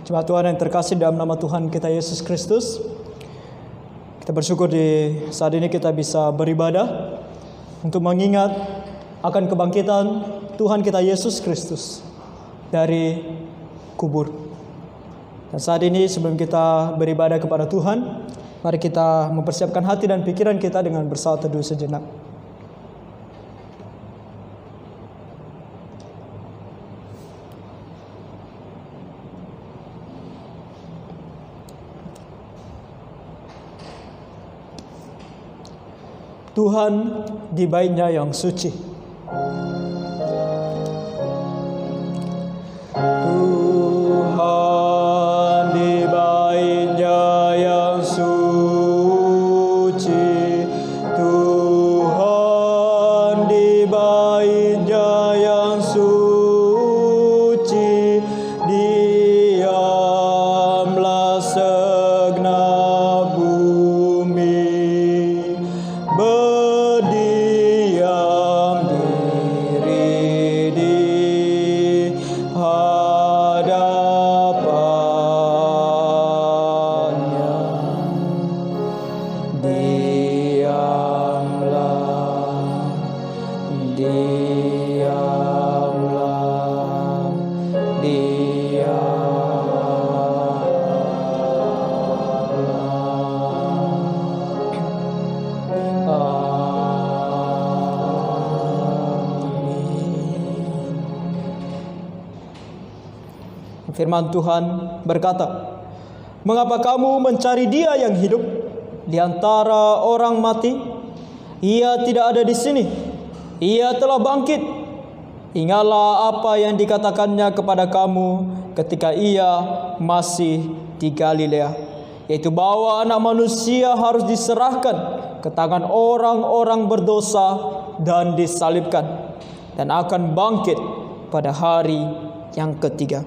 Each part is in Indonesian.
Jemaat Tuhan yang terkasih dalam nama Tuhan kita Yesus Kristus, kita bersyukur di saat ini kita bisa beribadah untuk mengingat akan kebangkitan Tuhan kita Yesus Kristus dari kubur. Dan saat ini sebelum kita beribadah kepada Tuhan, mari kita mempersiapkan hati dan pikiran kita dengan bersaat teduh sejenak. Tuhan di Bait-Nya yang suci. Tuhan di Bait-Nya yang suci. Tuhan di Bait-Nya yang suci. Diamlah segenap bumi. Berdiam diri di hadapannya. Diamlah, diamlah, Firman Tuhan berkata, "Mengapa kamu mencari Dia yang hidup di antara orang mati? Ia tidak ada di sini. Ia telah bangkit. Ingatlah apa yang dikatakannya kepada kamu ketika Ia masih di Galilea, yaitu bahwa Anak Manusia harus diserahkan ke tangan orang-orang berdosa dan disalibkan, dan akan bangkit pada hari yang ketiga."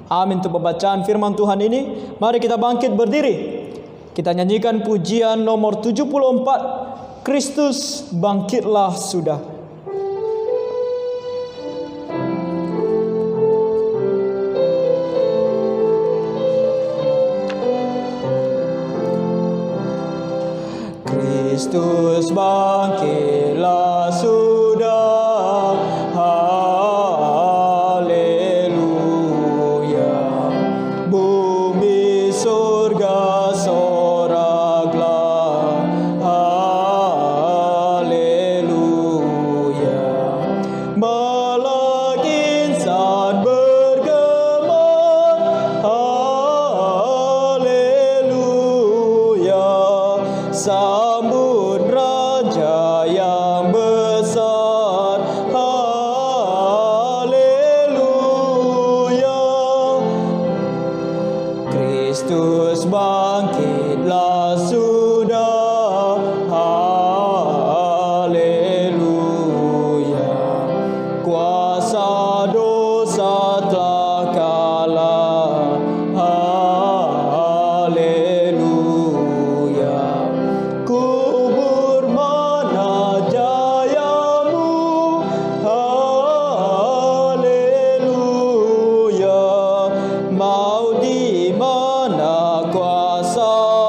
Amin. Untuk pembacaan firman Tuhan ini, mari kita bangkit berdiri. Kita nyanyikan pujian nomor 74, Kristus bangkitlah sudah. Kristus bangkitlah sudah. Sambut Raja yang besar. Haleluya. Kristus bangkitlah sudah. Haleluya. Kuasa dosa telah kalah. Kubur mana jayamu? Haleluya. Maut di mana kuasamu?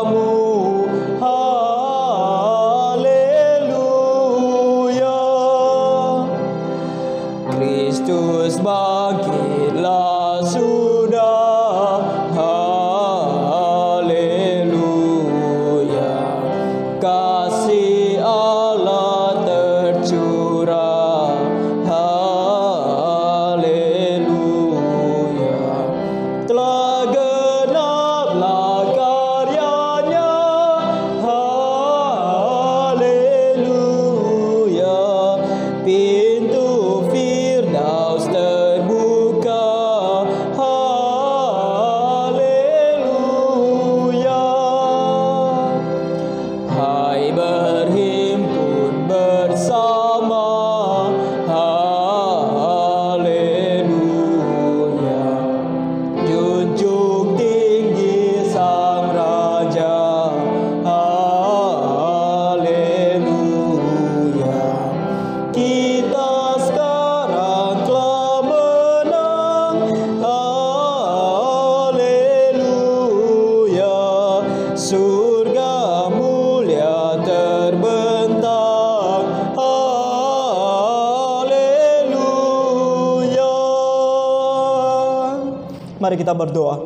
Mari kita berdoa.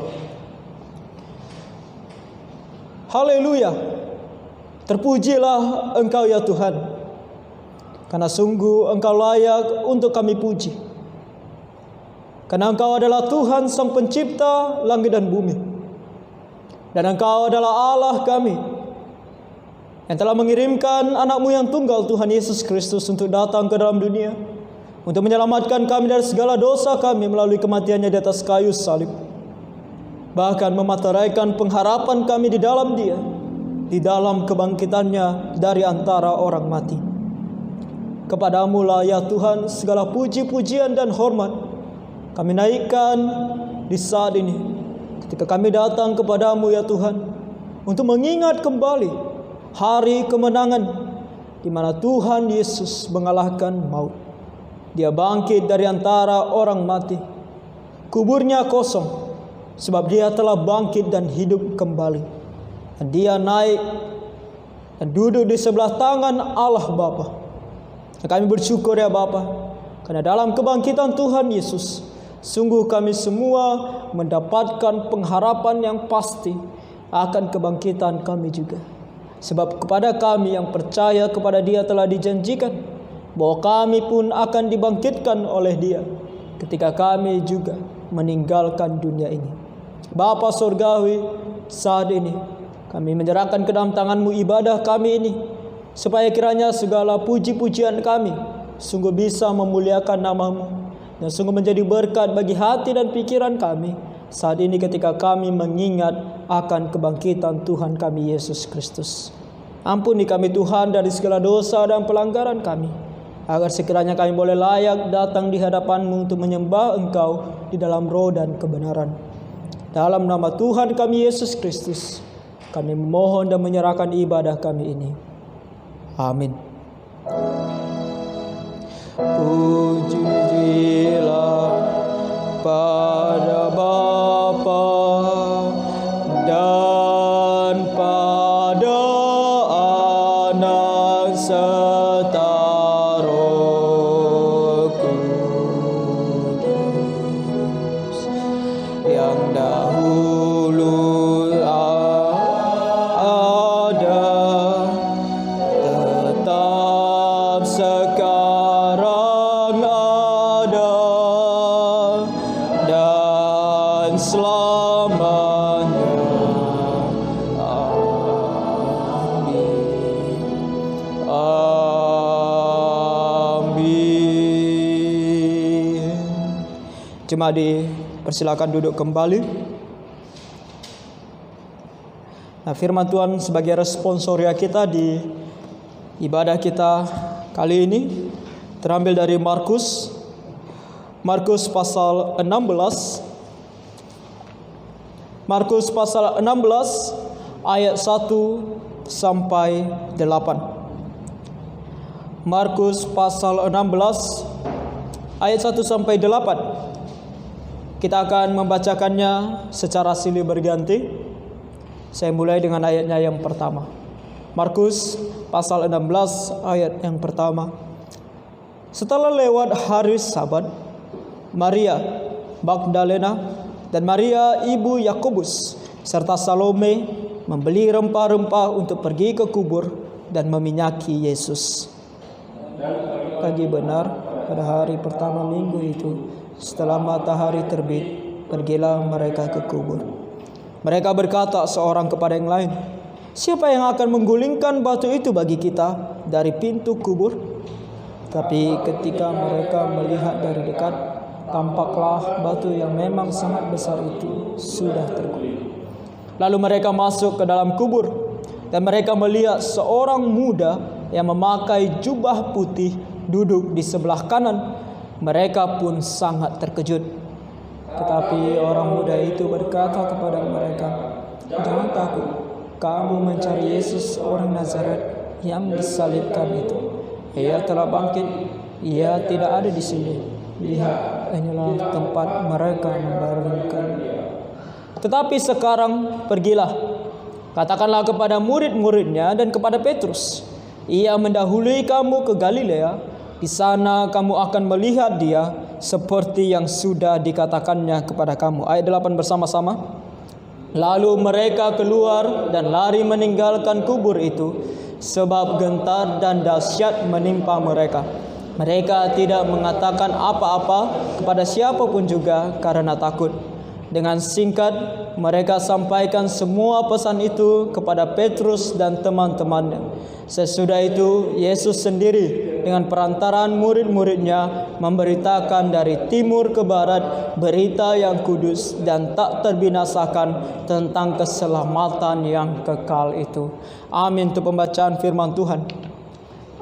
Haleluya. Terpujilah Engkau ya Tuhan, karena sungguh Engkau layak untuk kami puji. Karena Engkau adalah Tuhan Sang Pencipta langit dan bumi. Dan Engkau adalah Allah kami, yang telah mengirimkan anak-Mu yang tunggal, Tuhan Yesus Kristus, untuk datang ke dalam dunia, untuk menyelamatkan kami dari segala dosa kami melalui kematiannya di atas kayu salib. Bahkan memateraikan pengharapan kami di dalam Dia, di dalam kebangkitannya dari antara orang mati. Kepadamu lah ya Tuhan segala puji-pujian dan hormat kami naikkan di saat ini, ketika kami datang kepadamu ya Tuhan, untuk mengingat kembali hari kemenangan di mana Tuhan Yesus mengalahkan maut. Dia bangkit dari antara orang mati. Kuburnya kosong, sebab Dia telah bangkit dan hidup kembali. Dan Dia naik dan duduk di sebelah tangan Allah Bapa. Dan kami bersyukur ya Bapa, karena dalam kebangkitan Tuhan Yesus, sungguh kami semua mendapatkan pengharapan yang pasti akan kebangkitan kami juga. Sebab kepada kami yang percaya kepada Dia telah dijanjikan bahwa kami pun akan dibangkitkan oleh Dia ketika kami juga meninggalkan dunia ini. Bapa Surgawi, saat ini kami menyerahkan ke dalam tangan-Mu ibadah kami ini, supaya kiranya segala puji-pujian kami sungguh bisa memuliakan nama-Mu, dan sungguh menjadi berkat bagi hati dan pikiran kami saat ini ketika kami mengingat akan kebangkitan Tuhan kami Yesus Kristus. Ampuni kami Tuhan dari segala dosa dan pelanggaran kami, agar sekiranya kami boleh layak datang di hadapan-Mu untuk menyembah Engkau di dalam roh dan kebenaran. Dalam nama Tuhan kami Yesus Kristus, kami memohon dan menyerahkan ibadah kami ini. Amin. Pujilah pada Bapa dan pada Anak serta Roh Kudus, yang dahulu ada, tetap sekarang ada, dan selamanya. Amin. Amin. Jemaat dipersilakan duduk kembali. Nah, firman Tuhan sebagai responsoria kita di ibadah kita kali ini terambil dari Markus pasal 16. Markus pasal 16 ayat 1 sampai 8. Markus pasal 16 ayat 1 sampai 8. Kita akan membacakannya secara silih berganti. Saya mulai dengan ayatnya yang pertama. Markus pasal 16 ayat yang pertama. Setelah lewat hari Sabat, Maria Magdalena dan Maria ibu Yakobus serta Salome membeli rempah-rempah untuk pergi ke kubur dan meminyaki Yesus. Pagi benar pada hari pertama minggu itu, setelah matahari terbit, pergilah mereka ke kubur. Mereka berkata seorang kepada yang lain, "Siapa yang akan menggulingkan batu itu bagi kita dari pintu kubur?" Tapi ketika mereka melihat dari dekat, tampaklah batu yang memang sangat besar itu sudah terguling. Lalu mereka masuk ke dalam kubur, dan mereka melihat seorang muda yang memakai jubah putih duduk di sebelah kanan. Mereka pun sangat terkejut. Tetapi orang muda itu berkata kepada mereka, "Jangan takut, kamu mencari Yesus orang Nazaret yang disalibkan itu. Ia telah bangkit, ia tidak ada di sini. Lihat, inilah tempat mereka membaringkan." Tetapi sekarang pergilah, katakanlah kepada murid-muridnya dan kepada Petrus, ia mendahului kamu ke Galilea. Di sana kamu akan melihat dia seperti yang sudah dikatakannya kepada kamu. Ayat 8 bersama-sama. Lalu mereka keluar dan lari meninggalkan kubur itu, sebab gentar dan dahsyat menimpa mereka. Mereka tidak mengatakan apa-apa kepada siapapun juga karena takut. Dengan singkat, mereka sampaikan semua pesan itu kepada Petrus dan teman-temannya. Sesudah itu, Yesus sendiri dengan perantaraan murid-muridnya memberitakan dari timur ke barat berita yang kudus dan tak terbinasakan tentang keselamatan yang kekal itu. Amin. Untuk pembacaan firman Tuhan.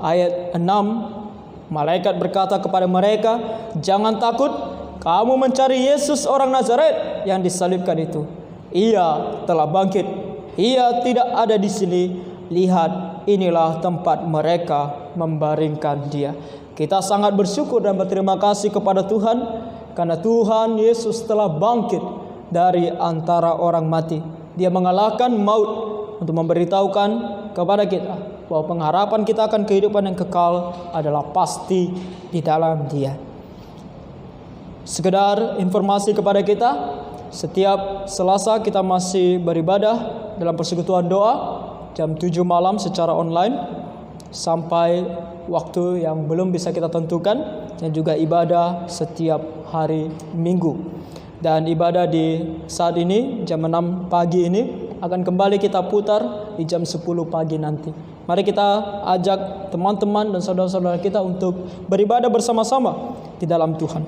Ayat 6, malaikat berkata kepada mereka, "Jangan takut, kamu mencari Yesus orang Nazaret yang disalibkan itu. Ia telah bangkit. Ia tidak ada di sini. Lihat, inilah tempat mereka membaringkan dia." Kita sangat bersyukur dan berterima kasih kepada Tuhan karena Tuhan Yesus telah bangkit dari antara orang mati. Dia mengalahkan maut untuk memberitahukan kepada kita bahwa pengharapan kita akan kehidupan yang kekal adalah pasti di dalam Dia. Sekedar informasi kepada kita, setiap Selasa kita masih beribadah dalam persekutuan doa jam 7 malam secara online sampai waktu yang belum bisa kita tentukan, dan juga ibadah setiap hari Minggu. Dan ibadah di saat ini jam 6 pagi ini akan kembali kita putar di jam 10 pagi nanti. Mari kita ajak teman-teman dan saudara-saudara kita untuk beribadah bersama-sama di dalam Tuhan.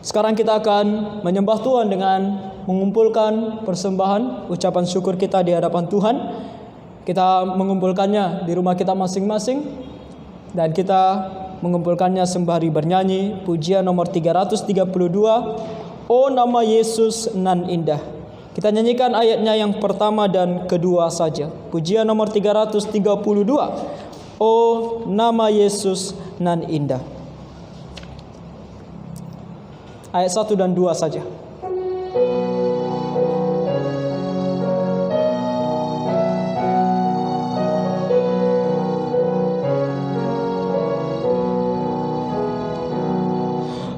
Sekarang kita akan menyembah Tuhan dengan mengumpulkan persembahan ucapan syukur kita di hadapan Tuhan. Kita mengumpulkannya di rumah kita masing-masing, dan kita mengumpulkannya sembari bernyanyi pujian nomor 332, "Oh nama Yesus nan indah." Kita nyanyikan ayatnya yang pertama dan kedua saja. Pujian nomor 332, "Oh nama Yesus nan indah." Ayat 1 dan 2 saja.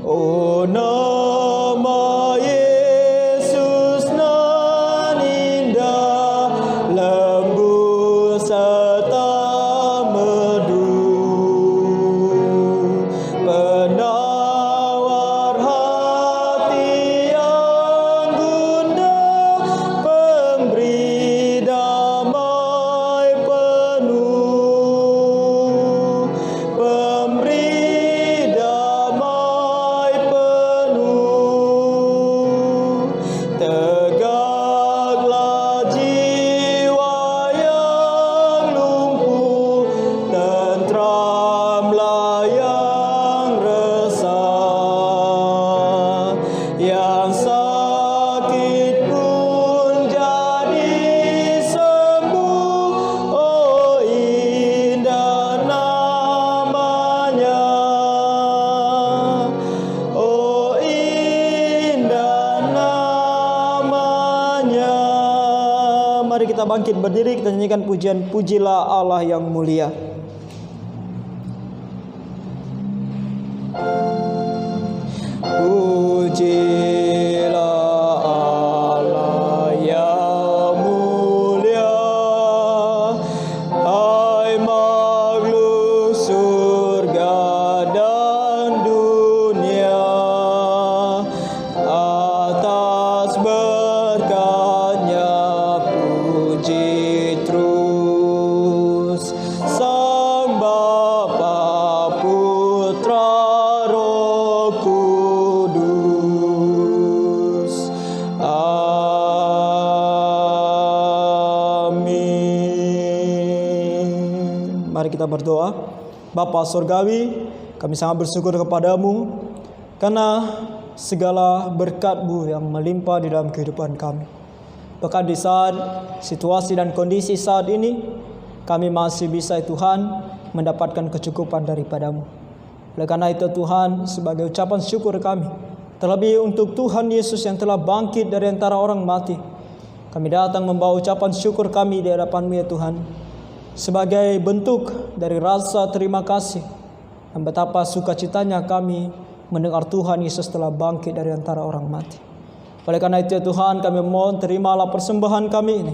Oh nama Yesus nan indah, lembut serta merdu, penawar hati yang gundah, pemberi damai penuh, pemberi damai penuh. Tegaklah jiwa yang lumpuh, tentramlah yang resah, yang sakit pun jadi sembuh. Oh indah namanya, oh indah namanya. Mari kita bangkit berdiri, kita nyanyikan pujian "Pujilah Allah yang mulia." Pujilah Allah yang mulia, hai makhluk surga dan dunia, atas berkat-Nya puji terus Sang Bapa, Putra, Roh Kudus. Amin. Mari kita berdoa. Bapa Surgawi, kami sangat bersyukur kepadamu karena segala berkat-Mu yang melimpah di dalam kehidupan kami. Bahkan di saat situasi dan kondisi saat ini, kami masih bisa Tuhan mendapatkan kecukupan daripada-Mu. Oleh karena itu Tuhan, sebagai ucapan syukur kami, terlebih untuk Tuhan Yesus yang telah bangkit dari antara orang mati, kami datang membawa ucapan syukur kami di hadapan-Mu ya Tuhan, sebagai bentuk dari rasa terima kasih dan betapa sukacitanya kami mendengar Tuhan Yesus telah bangkit dari antara orang mati. Oleh karena itu ya Tuhan, kami mohon terimalah persembahan kami ini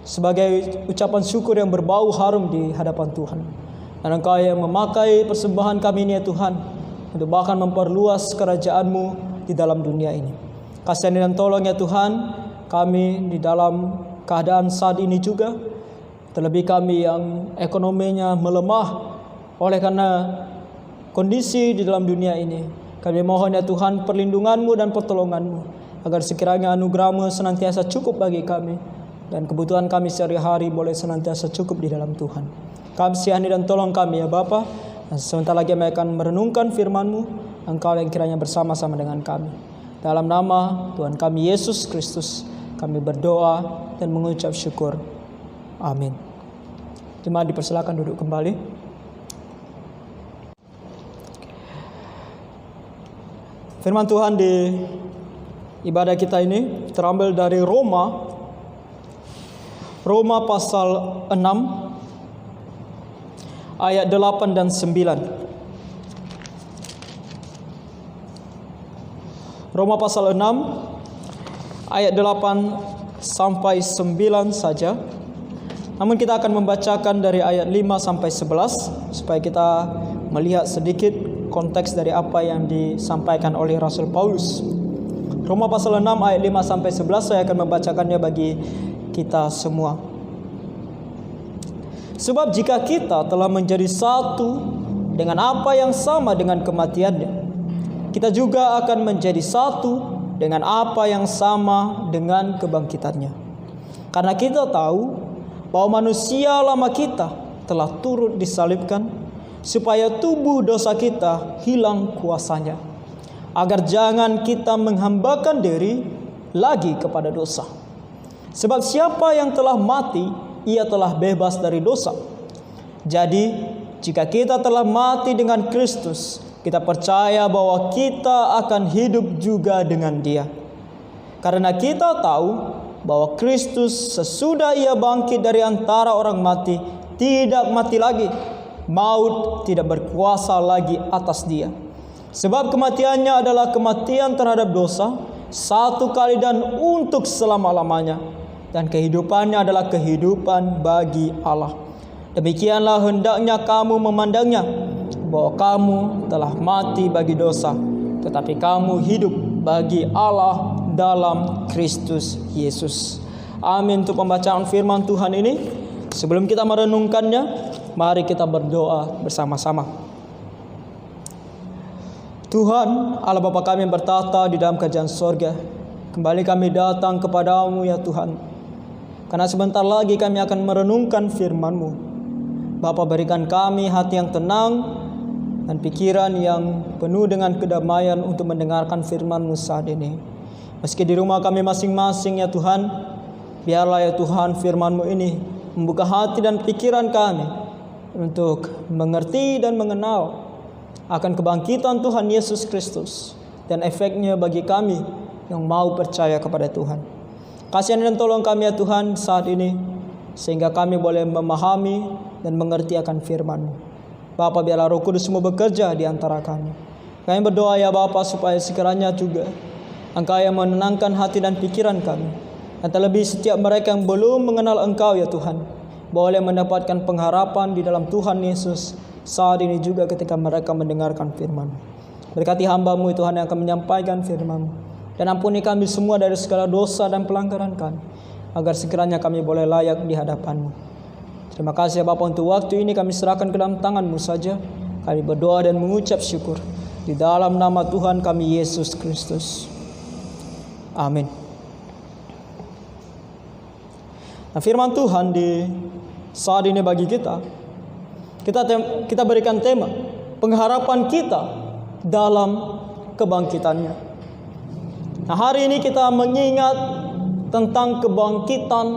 sebagai ucapan syukur yang berbau harum di hadapan Tuhan. Dan Engkau yang memakai persembahan kami ini ya Tuhan, untuk bahkan memperluas kerajaan-Mu di dalam dunia ini. Kasihani dan tolong ya Tuhan, kami di dalam keadaan saat ini juga, terlebih kami yang ekonominya melemah oleh karena kondisi di dalam dunia ini. Kami mohon ya Tuhan perlindungan-Mu dan pertolongan-Mu, agar sekiranya anugerah-Mu senantiasa cukup bagi kami, dan kebutuhan kami sehari-hari boleh senantiasa cukup di dalam Tuhan. Kasihani dan tolong kami ya Bapa. Dan sebentar lagi kami akan merenungkan firman-Mu. Engkau yang kiranya bersama-sama dengan kami. Dalam nama Tuhan kami Yesus Kristus, kami berdoa dan mengucap syukur. Amin. Jemaat dipersilakan duduk kembali. Firman Tuhan di ibadah kita ini terambil dari Roma pasal 6 ayat 8 dan 9. Roma pasal 6 ayat 8 sampai 9 saja. Namun kita akan membacakan dari ayat 5 sampai 11 supaya kita melihat sedikit konteks dari apa yang disampaikan oleh Rasul Paulus. Roma pasal 6 ayat 5 sampai 11 saya akan membacakannya bagi kita semua. Sebab jika kita telah menjadi satu dengan apa yang sama dengan kematiannya, kita juga akan menjadi satu dengan apa yang sama dengan kebangkitannya. Karena kita tahu bahwa manusia lama kita telah turut disalibkan, supaya tubuh dosa kita hilang kuasanya, agar jangan kita menghambakan diri lagi kepada dosa. Sebab siapa yang telah mati, ia telah bebas dari dosa. Jadi, jika kita telah mati dengan Kristus, kita percaya bahwa kita akan hidup juga dengan Dia. Karena kita tahu bahwa Kristus sesudah Ia bangkit dari antara orang mati, tidak mati lagi. Maut tidak berkuasa lagi atas Dia. Sebab kematiannya adalah kematian terhadap dosa, satu kali dan untuk selama-lamanya. Dan kehidupannya adalah kehidupan bagi Allah. Demikianlah hendaknya kamu memandangnya, bahwa kamu telah mati bagi dosa, tetapi kamu hidup bagi Allah dalam Kristus Yesus. Amin untuk pembacaan firman Tuhan ini. Sebelum kita merenungkannya, mari kita berdoa bersama-sama. Tuhan, Allah Bapa kami yang bertata di dalam kerajaan sorga, kembali kami datang kepadamu ya Tuhan, karena sebentar lagi kami akan merenungkan firman-Mu. Bapa, berikan kami hati yang tenang dan pikiran yang penuh dengan kedamaian untuk mendengarkan firman-Mu saat ini. Meski di rumah kami masing-masing ya Tuhan, biarlah ya Tuhan firman-Mu ini membuka hati dan pikiran kami untuk mengerti dan mengenal akan kebangkitan Tuhan Yesus Kristus dan efeknya bagi kami yang mau percaya kepada Tuhan. Kasihani dan tolong kami ya Tuhan saat ini, sehingga kami boleh memahami dan mengerti akan firman-Mu. Bapa, biarlah Roh Kudus-Mu bekerja di antara kami. Kami berdoa ya Bapa, supaya sekiranya juga Engkau yang menenangkan hati dan pikiran kami, dan terlebih setiap mereka yang belum mengenal Engkau ya Tuhan, boleh mendapatkan pengharapan di dalam Tuhan Yesus saat ini juga ketika mereka mendengarkan firman. Berkati hamba-Mu Tuhan yang akan menyampaikan firman-Mu, dan ampuni kami semua dari segala dosa dan pelanggaran kami, agar sekiranya kami boleh layak di hadapan-Mu. Terima kasih ya Bapa, untuk waktu ini kami serahkan ke dalam tangan-Mu saja. Kami berdoa dan mengucap syukur di dalam nama Tuhan kami Yesus Kristus. Amin. Nah, firman Tuhan di saat ini bagi kita berikan tema pengharapan kita dalam kebangkitannya. Nah, hari ini kita mengingat tentang kebangkitan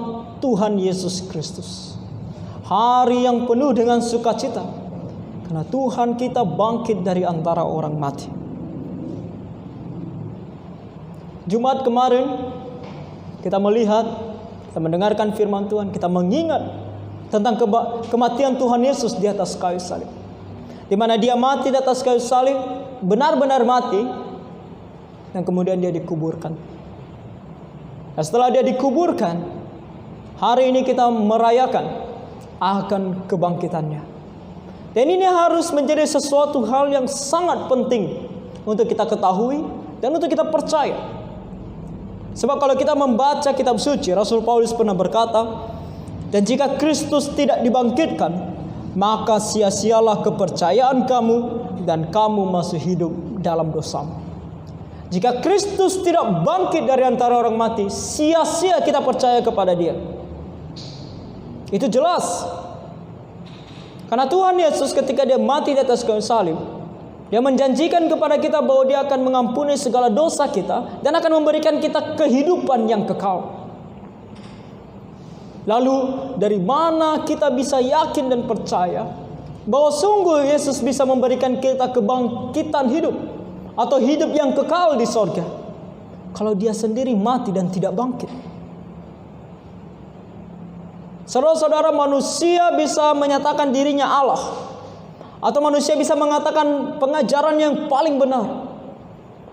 Tuhan Yesus Kristus. Hari yang penuh dengan sukacita, karena Tuhan kita bangkit dari antara orang mati. Jumat kemarin kita melihat, kita mendengarkan firman Tuhan, kita mengingat tentang kematian Tuhan Yesus di atas kayu salib, di mana Dia mati di atas kayu salib benar-benar mati dan kemudian dia dikuburkan. Dan setelah dia dikuburkan, hari ini kita merayakan akan kebangkitannya. Dan ini harus menjadi sesuatu hal yang sangat penting untuk kita ketahui dan untuk kita percaya. Sebab kalau kita membaca kitab suci, Rasul Paulus pernah berkata, dan jika Kristus tidak dibangkitkan, maka sia-sialah kepercayaan kamu dan kamu masih hidup dalam dosamu. Jika Kristus tidak bangkit dari antara orang mati, sia-sia kita percaya kepada Dia. Itu jelas. Karena Tuhan Yesus ketika Dia mati di atas kayu salib, Dia menjanjikan kepada kita bahwa Dia akan mengampuni segala dosa kita dan akan memberikan kita kehidupan yang kekal. Lalu dari mana kita bisa yakin dan percaya bahwa sungguh Yesus bisa memberikan kita kebangkitan hidup atau hidup yang kekal di sorga, kalau Dia sendiri mati dan tidak bangkit? Saudara-saudara, manusia bisa menyatakan dirinya Allah, atau manusia bisa mengatakan pengajaran yang paling benar,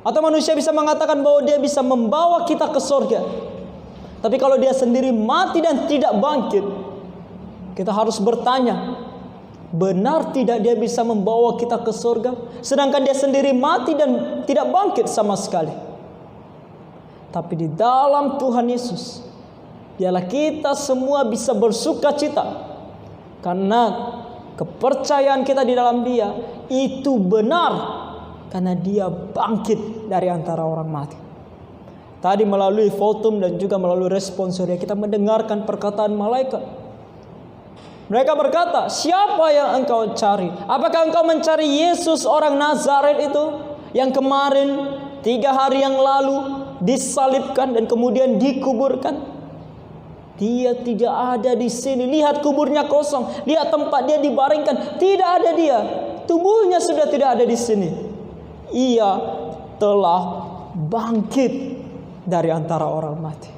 atau manusia bisa mengatakan bahwa dia bisa membawa kita ke surga. Tapi kalau dia sendiri mati dan tidak bangkit, kita harus bertanya, benar tidak dia bisa membawa kita ke surga, sedangkan dia sendiri mati dan tidak bangkit sama sekali? Tapi di dalam Tuhan Yesus, biarlah kita semua bisa bersuka cita, karena kepercayaan kita di dalam Dia itu benar, karena Dia bangkit dari antara orang mati. Tadi melalui fotum dan juga melalui responsoria kita mendengarkan perkataan malaikat. Mereka berkata, siapa yang engkau cari? Apakah engkau mencari Yesus orang Nazaret itu, yang kemarin 3 hari yang lalu disalibkan dan kemudian dikuburkan? Dia tidak ada di sini. Lihat kuburnya kosong. Lihat tempat dia dibaringkan. Tidak ada dia. Tubuhnya sudah tidak ada di sini. Ia telah bangkit dari antara orang mati.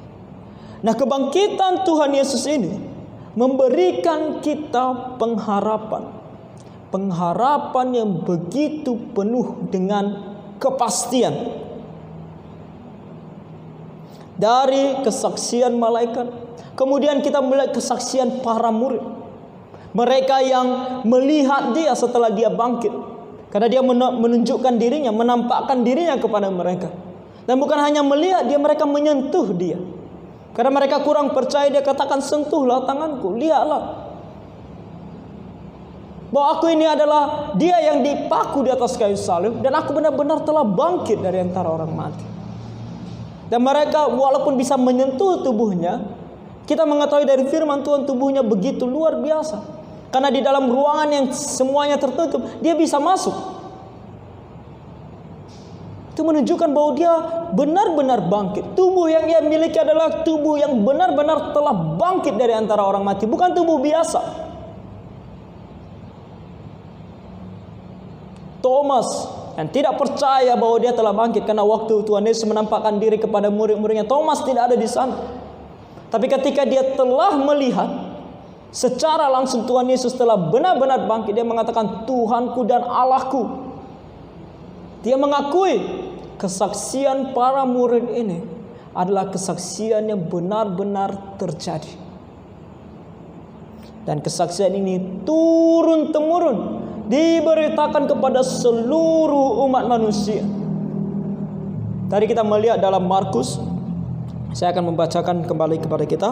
Nah, kebangkitan Tuhan Yesus ini memberikan kita pengharapan. Pengharapan yang begitu penuh dengan kepastian. Dari kesaksian malaikat, kemudian kita melihat kesaksian para murid. Mereka yang melihat Dia setelah Dia bangkit. Karena Dia menunjukkan dirinya, menampakkan dirinya kepada mereka. Dan bukan hanya melihat Dia, mereka menyentuh Dia. Karena mereka kurang percaya, Dia katakan, sentuhlah tanganku, lihatlah bahwa aku ini adalah Dia yang dipaku di atas kayu salib, dan aku benar-benar telah bangkit dari antara orang mati. Dan mereka walaupun bisa menyentuh tubuhnya, kita mengetahui dari firman Tuhan tubuhnya begitu luar biasa. Karena di dalam ruangan yang semuanya tertutup, Dia bisa masuk. Itu menunjukkan bahwa Dia benar-benar bangkit. Tubuh yang Dia miliki adalah tubuh yang benar-benar telah bangkit dari antara orang mati, bukan tubuh biasa. Thomas yang tidak percaya bahwa Dia telah bangkit, karena waktu Tuhan Yesus menampakkan diri kepada murid-muridnya, Thomas tidak ada di sana. Tapi ketika dia telah melihat secara langsung Tuhan Yesus telah benar-benar bangkit, dia mengatakan, Tuhanku dan Allahku. Dia mengakui kesaksian para murid ini adalah kesaksian yang benar-benar terjadi. Dan kesaksian ini turun-temurun diberitakan kepada seluruh umat manusia. Tadi kita melihat dalam Markus, saya akan membacakan kembali kepada kita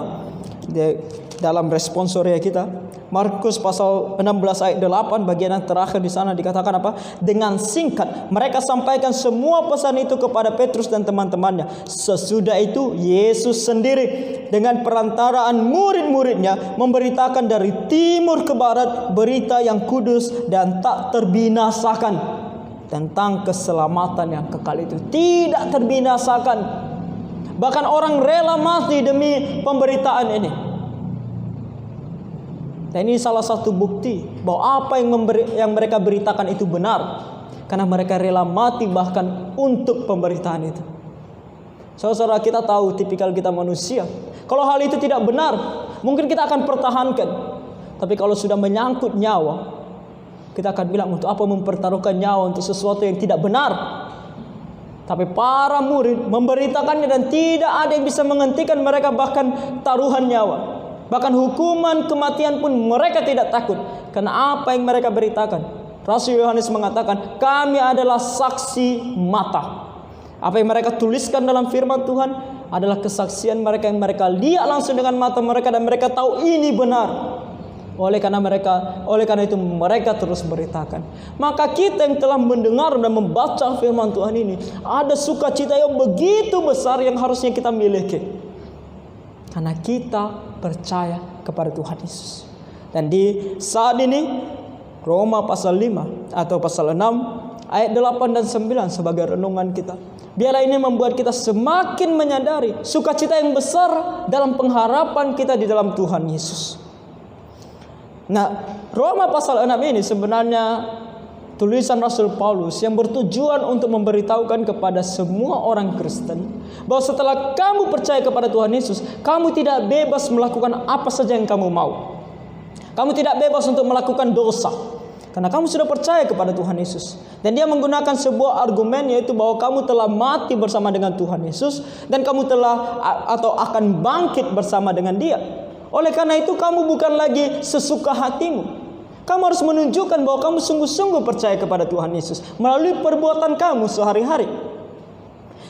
dalam responsoria kita. Markus pasal 16 ayat 8, bagian yang terakhir di sana dikatakan apa? Dengan singkat mereka sampaikan semua pesan itu kepada Petrus dan teman-temannya. Sesudah itu Yesus sendiri dengan perantaraan murid-muridnya memberitakan dari timur ke barat berita yang kudus dan tak terbinasakan tentang keselamatan yang kekal itu. Tidak terbinasakan. Bahkan orang rela mati demi pemberitaan ini. Dan ini salah satu bukti bahwa apa yang mereka beritakan itu benar, karena mereka rela mati bahkan untuk pemberitaan itu. Saudara, kita tahu tipikal kita manusia. Kalau hal itu tidak benar, mungkin kita akan pertahankan. Tapi kalau sudah menyangkut nyawa, Kita akan bilang, untuk apa mempertaruhkan nyawa untuk sesuatu yang tidak benar? Tapi para murid memberitakannya dan tidak ada yang bisa menghentikan mereka, bahkan taruhan nyawa, bahkan hukuman kematian pun mereka tidak takut. Karena apa yang mereka beritakan? Rasul Yohanes mengatakan, kami adalah saksi mata. Apa yang mereka tuliskan dalam firman Tuhan adalah kesaksian mereka yang mereka lihat langsung dengan mata mereka, dan mereka tahu ini benar. Oleh karena itu mereka terus beritakan. Maka kita yang telah mendengar dan membaca firman Tuhan ini, ada sukacita yang begitu besar yang harusnya kita miliki, karena kita percaya kepada Tuhan Yesus. Dan di saat ini Roma pasal 5 atau pasal 6 ayat 8 dan 9 sebagai renungan kita, biarlah ini membuat kita semakin menyadari sukacita yang besar dalam pengharapan kita di dalam Tuhan Yesus. Nah, Roma pasal 6 ini sebenarnya tulisan Rasul Paulus yang bertujuan untuk memberitahukan kepada semua orang Kristen bahwa setelah kamu percaya kepada Tuhan Yesus, kamu tidak bebas melakukan apa saja yang kamu mau. Kamu tidak bebas untuk melakukan dosa, karena kamu sudah percaya kepada Tuhan Yesus. Dan dia menggunakan sebuah argumen, yaitu bahwa kamu telah mati bersama dengan Tuhan Yesus, dan kamu telah atau akan bangkit bersama dengan Dia. Oleh karena itu kamu bukan lagi sesuka hatimu. Kamu harus menunjukkan bahwa kamu sungguh-sungguh percaya kepada Tuhan Yesus melalui perbuatan kamu sehari-hari.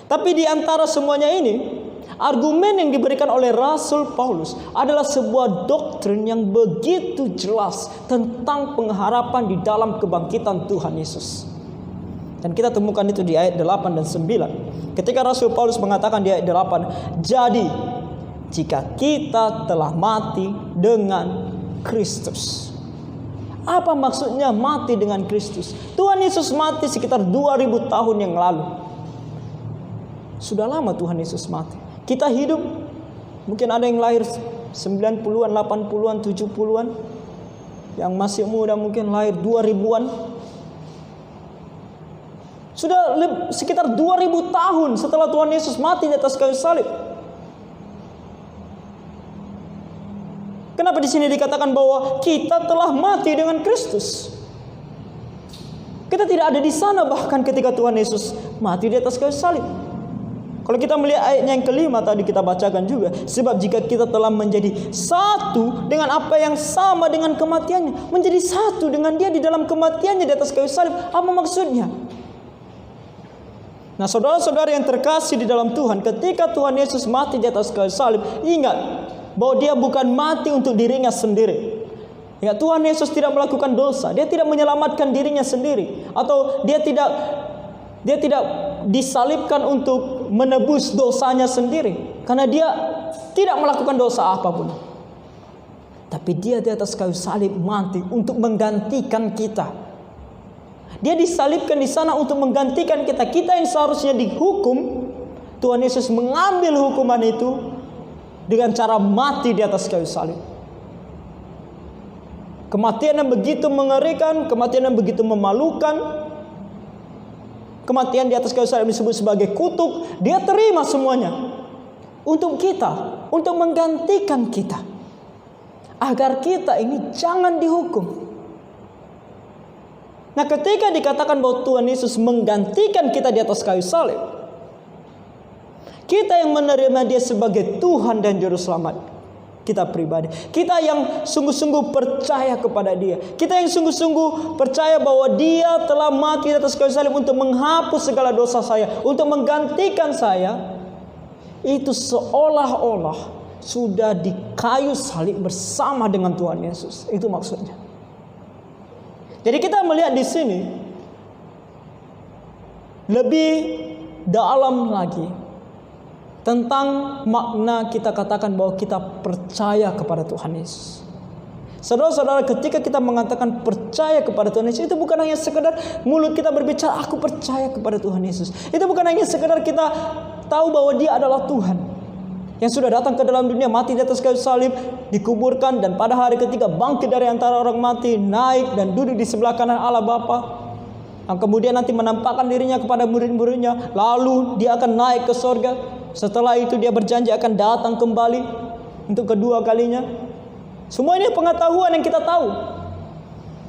Tapi di antara semuanya ini, argumen yang diberikan oleh Rasul Paulus adalah sebuah doktrin yang begitu jelas tentang pengharapan di dalam kebangkitan Tuhan Yesus. Dan kita temukan itu di ayat 8 dan 9. Ketika Rasul Paulus mengatakan di ayat 8, jadi jika kita telah mati dengan Kristus. Apa maksudnya mati dengan Kristus? Tuhan Yesus mati sekitar 2000 tahun yang lalu. Sudah lama Tuhan Yesus mati. Kita hidup, mungkin ada yang lahir 90-an, 80-an, 70-an. Yang masih muda mungkin lahir 2000-an. Sudah sekitar 2000 tahun setelah Tuhan Yesus mati di atas kayu salib. Kenapa di sini dikatakan bahwa kita telah mati dengan Kristus? Kita tidak ada di sana bahkan ketika Tuhan Yesus mati di atas kayu salib. Kalau kita melihat ayatnya yang kelima tadi kita bacakan juga, sebab jika kita telah menjadi satu dengan apa yang sama dengan kematiannya, menjadi satu dengan Dia di dalam kematiannya di atas kayu salib, apa maksudnya? Nah, saudara-saudara yang terkasih di dalam Tuhan, ketika Tuhan Yesus mati di atas kayu salib, ingat bahwa Dia bukan mati untuk dirinya sendiri. Ya, Tuhan Yesus tidak melakukan dosa. Dia tidak menyelamatkan dirinya sendiri, atau dia tidak disalibkan untuk menebus dosanya sendiri, karena Dia tidak melakukan dosa apapun. Tapi Dia di atas kayu salib mati untuk menggantikan kita. Dia disalibkan di sana untuk menggantikan kita. Kita yang seharusnya dihukum, Tuhan Yesus mengambil hukuman itu dengan cara mati di atas kayu salib. Kematian yang begitu mengerikan, kematian yang begitu memalukan, kematian di atas kayu salib disebut sebagai kutuk. Dia terima semuanya untuk kita, untuk menggantikan kita, agar kita ini jangan dihukum. Nah, ketika dikatakan bahwa Tuhan Yesus menggantikan kita di atas kayu salib, kita yang menerima Dia sebagai Tuhan dan Juru Selamat kita pribadi, kita yang sungguh-sungguh percaya kepada Dia, kita yang sungguh-sungguh percaya bahwa Dia telah mati di atas kayu salib untuk menghapus segala dosa saya, untuk menggantikan saya, itu seolah-olah sudah di kayu salib bersama dengan Tuhan Yesus. Itu maksudnya. Jadi kita melihat di sini lebih dalam lagi tentang makna kita katakan bahwa kita percaya kepada Tuhan Yesus. Saudara-saudara, ketika kita mengatakan percaya kepada Tuhan Yesus, itu bukan hanya sekedar mulut kita berbicara aku percaya kepada Tuhan Yesus. Itu bukan hanya sekedar kita tahu bahwa Dia adalah Tuhan yang sudah datang ke dalam dunia, mati di atas kayu salib, dikuburkan, dan pada hari ketiga bangkit dari antara orang mati, naik dan duduk di sebelah kanan Allah Bapa. Dan kemudian nanti menampakkan dirinya kepada murid-muridnya, lalu Dia akan naik ke sorga. Setelah itu Dia berjanji akan datang kembali untuk kedua kalinya. Semua ini pengetahuan yang kita tahu.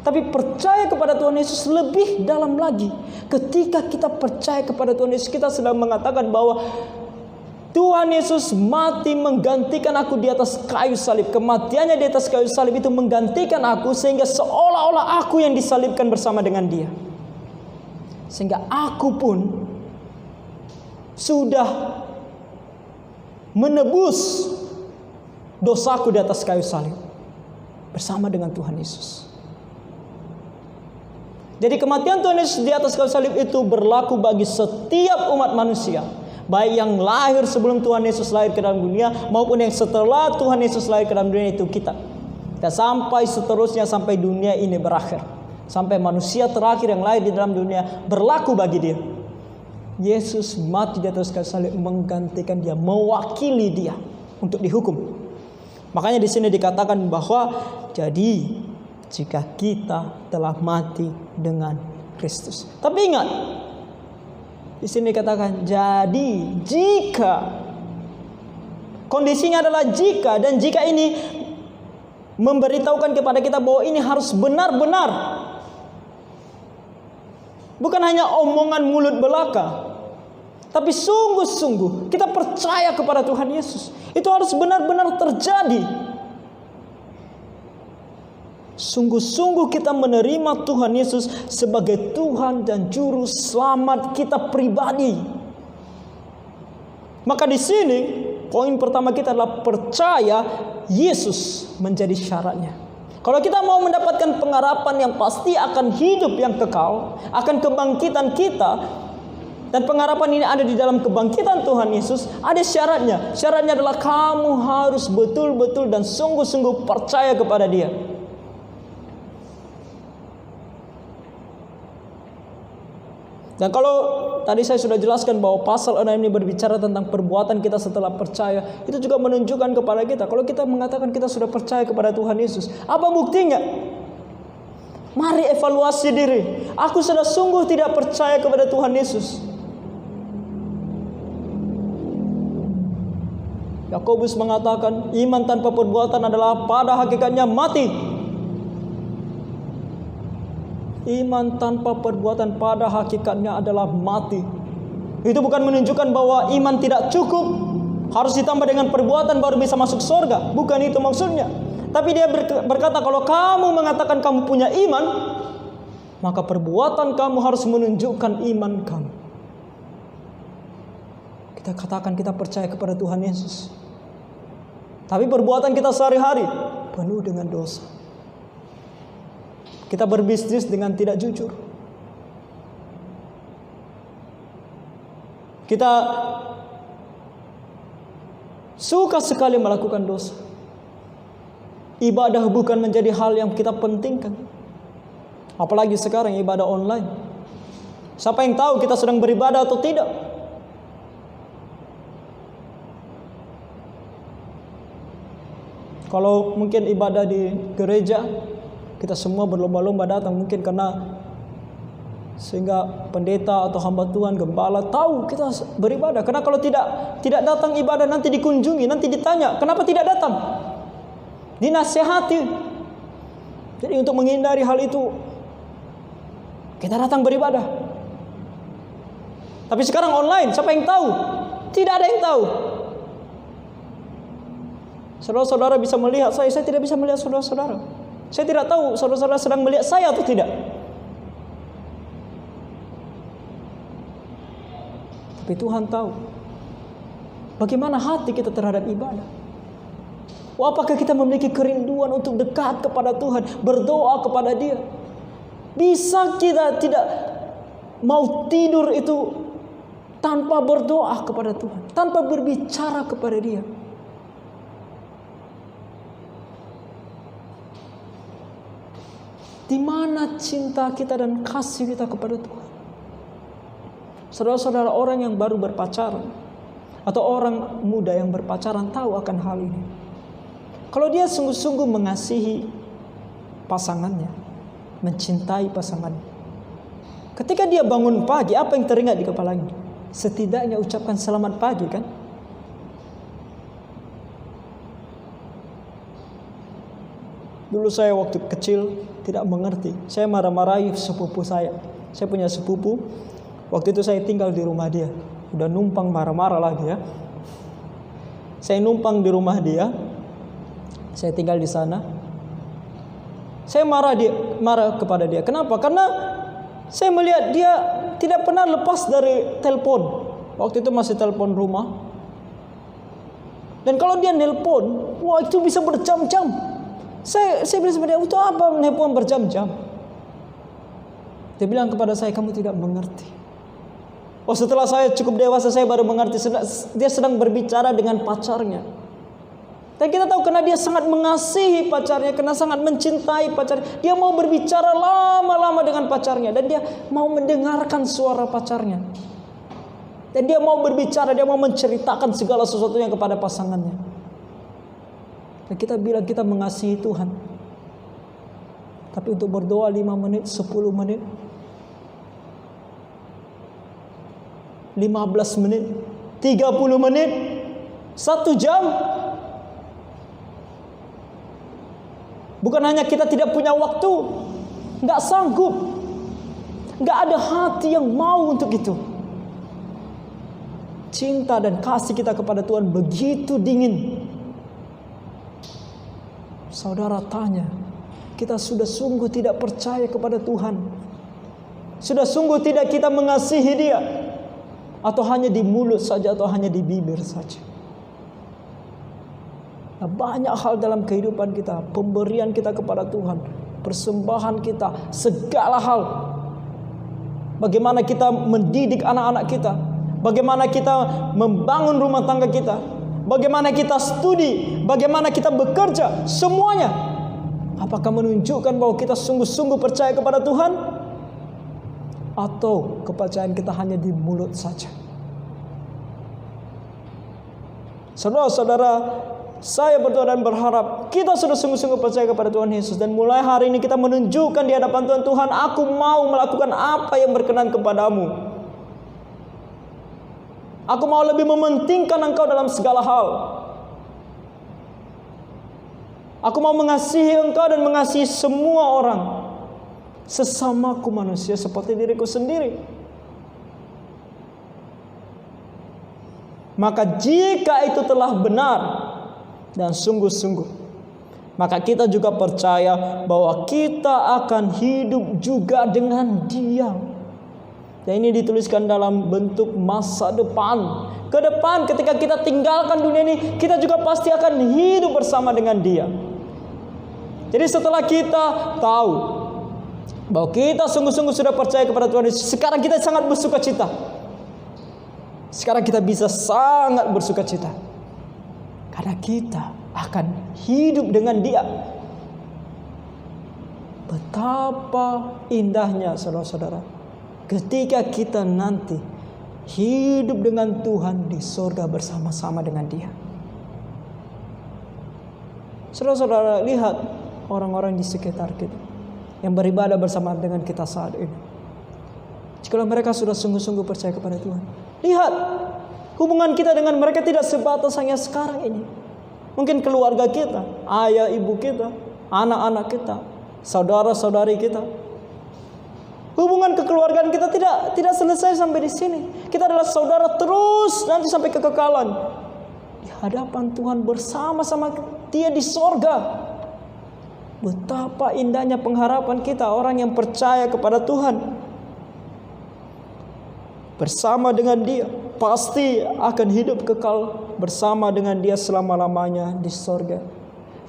Tapi percaya kepada Tuhan Yesus lebih dalam lagi. Ketika kita percaya kepada Tuhan Yesus, kita sedang mengatakan bahwa Tuhan Yesus mati menggantikan aku di atas kayu salib. Kematiannya di atas kayu salib itu menggantikan aku, sehingga seolah-olah aku yang disalibkan bersama dengan Dia. Sehingga aku pun sudah menebus dosaku di atas kayu salib bersama dengan Tuhan Yesus. Jadi kematian Tuhan Yesus di atas kayu salib itu berlaku bagi setiap umat manusia, baik yang lahir sebelum Tuhan Yesus lahir ke dalam dunia maupun yang setelah Tuhan Yesus lahir ke dalam dunia, itu kita. Dan sampai seterusnya, sampai dunia ini berakhir, sampai manusia terakhir yang lahir di dalam dunia, berlaku bagi dia. Yesus mati di atas kayu salib menggantikan dia, mewakili dia untuk dihukum. Makanya di sini dikatakan bahwa jadi jika kita telah mati dengan Kristus. Tapi ingat, di sini dikatakan jadi jika. Kondisinya adalah jika, dan jika ini memberitahukan kepada kita bahwa ini harus benar-benar. Bukan hanya omongan mulut belaka, tapi sungguh-sungguh kita percaya kepada Tuhan Yesus. Itu harus benar-benar terjadi. Sungguh-sungguh kita menerima Tuhan Yesus sebagai Tuhan dan Juru Selamat kita pribadi. Maka di sini poin pertama kita adalah percaya Yesus menjadi syaratnya. Kalau kita mau mendapatkan pengharapan yang pasti akan hidup yang kekal, akan kebangkitan kita, dan pengharapan ini ada di dalam kebangkitan Tuhan Yesus, ada syaratnya. Syaratnya adalah kamu harus betul-betul dan sungguh-sungguh percaya kepada Dia. Dan kalau tadi saya sudah jelaskan bahwa pasal 6 ini berbicara tentang perbuatan kita setelah percaya, itu juga menunjukkan kepada kita kalau kita mengatakan kita sudah percaya kepada Tuhan Yesus, apa buktinya? Mari evaluasi diri. Aku sudah sungguh tidak percaya kepada Tuhan Yesus. Yakobus mengatakan iman tanpa perbuatan adalah pada hakikatnya mati. Iman tanpa perbuatan pada hakikatnya adalah mati. Itu bukan menunjukkan bahwa iman tidak cukup, harus ditambah dengan perbuatan baru bisa masuk surga. Bukan itu maksudnya. Tapi dia berkata kalau kamu mengatakan kamu punya iman, maka perbuatan kamu harus menunjukkan iman kamu. Kita katakan kita percaya kepada Tuhan Yesus, tapi perbuatan kita sehari-hari penuh dengan dosa. Kita berbisnis dengan tidak jujur. Kita suka sekali melakukan dosa. Ibadah bukan menjadi hal yang kita pentingkan. Apalagi sekarang ibadah online. Siapa yang tahu kita sedang beribadah atau tidak? Kalau mungkin ibadah di gereja, kita semua berlomba-lomba datang, mungkin karena sehingga pendeta atau hamba Tuhan, gembala tahu kita beribadah. Karena kalau tidak datang ibadah nanti dikunjungi, nanti ditanya kenapa tidak datang, dinasihati. Jadi untuk menghindari hal itu kita datang beribadah. Tapi sekarang online, siapa yang tahu? Tidak ada yang tahu. Saudara-saudara bisa melihat saya tidak bisa melihat saudara-saudara. Saya tidak tahu saudara-saudara sedang melihat saya atau tidak. Tapi Tuhan tahu bagaimana hati kita terhadap ibadah. Apakah kita memiliki kerinduan untuk dekat kepada Tuhan, berdoa kepada Dia? Bisa kita tidak mau tidur itu tanpa berdoa kepada Tuhan, tanpa berbicara kepada Dia? Di mana cinta kita dan kasih kita kepada Tuhan? Saudara-saudara, orang yang baru berpacaran atau orang muda yang berpacaran tahu akan hal ini. Kalau dia sungguh-sungguh mengasihi pasangannya, mencintai pasangannya, ketika dia bangun pagi, apa yang teringat di kepalanya? Setidaknya ucapkan selamat pagi, kan? Dulu saya waktu kecil tidak mengerti. Saya marah-marahi sepupu saya. Saya punya sepupu. Waktu itu saya tinggal di rumah dia. Udah numpang marah-marah lagi ya. Saya numpang di rumah dia. Saya tinggal di sana. Saya marah kepada dia. Kenapa? Karena saya melihat dia tidak pernah lepas dari telepon. Waktu itu masih telepon rumah. Dan kalau dia nelpon, wah itu bisa berjam-jam. Saya bilang sama dia, untuk apa nelpon berjam-jam? Dia bilang kepada saya, kamu tidak mengerti. Oh, setelah saya cukup dewasa, saya baru mengerti. Dia sedang berbicara dengan pacarnya. Dan kita tahu karena dia sangat mengasihi pacarnya, karena sangat mencintai pacarnya, dia mau berbicara lama-lama dengan pacarnya, dan dia mau mendengarkan suara pacarnya. Dan dia mau berbicara, dia mau menceritakan segala sesuatunya kepada pasangannya. Dan kita bilang kita mengasihi Tuhan. Tapi untuk berdoa 5 menit, 10 menit, 15 menit, 30 menit, 1 jam. Bukan hanya kita tidak punya waktu, nggak sanggup, nggak ada hati yang mau untuk itu. Cinta dan kasih kita kepada Tuhan begitu dingin. Saudara tanya, kita sudah sungguh tidak percaya kepada Tuhan? Sudah sungguh tidak kita mengasihi Dia? Atau hanya di mulut saja, atau hanya di bibir saja? Nah, banyak hal dalam kehidupan kita, pemberian kita kepada Tuhan, persembahan kita, segala hal. Bagaimana kita mendidik anak-anak kita, bagaimana kita membangun rumah tangga kita, bagaimana kita studi, bagaimana kita bekerja, semuanya. Apakah menunjukkan bahwa kita sungguh-sungguh percaya kepada Tuhan? Atau kepercayaan kita hanya di mulut saja? Saudara-saudara, saya berdoa dan berharap kita sudah sungguh-sungguh percaya kepada Tuhan Yesus. Dan mulai hari ini kita menunjukkan di hadapan Tuhan, Tuhan, aku mau melakukan apa yang berkenan kepadamu. Aku mau lebih mementingkan Engkau dalam segala hal. Aku mau mengasihi Engkau dan mengasihi semua orang, sesamaku manusia seperti diriku sendiri. Maka jika itu telah benar dan sungguh-sungguh, maka kita juga percaya bahwa kita akan hidup juga dengan Dia. Dan ini dituliskan dalam bentuk masa depan. Ke depan ketika kita tinggalkan dunia ini, kita juga pasti akan hidup bersama dengan Dia. Jadi setelah kita tahu bahwa kita sungguh-sungguh sudah percaya kepada Tuhan Yesus, sekarang kita sangat bersuka cita. Sekarang kita bisa sangat bersuka cita, karena kita akan hidup dengan Dia. Betapa indahnya saudara-saudara, ketika kita nanti hidup dengan Tuhan di surga bersama-sama dengan Dia. Saudara-saudara, lihat orang-orang di sekitar kita yang beribadah bersama dengan kita saat ini. Jika mereka sudah sungguh-sungguh percaya kepada Tuhan, lihat, hubungan kita dengan mereka tidak sebatas hanya sekarang ini. Mungkin keluarga kita, ayah ibu kita, anak-anak kita, saudara-saudari kita. Hubungan kekeluargaan kita tidak selesai sampai di sini. Kita adalah saudara terus nanti sampai kekekalan di hadapan Tuhan bersama-sama Dia di sorga. Betapa indahnya pengharapan kita, orang yang percaya kepada Tuhan bersama dengan Dia, pasti akan hidup kekal bersama dengan Dia selama-lamanya di sorga.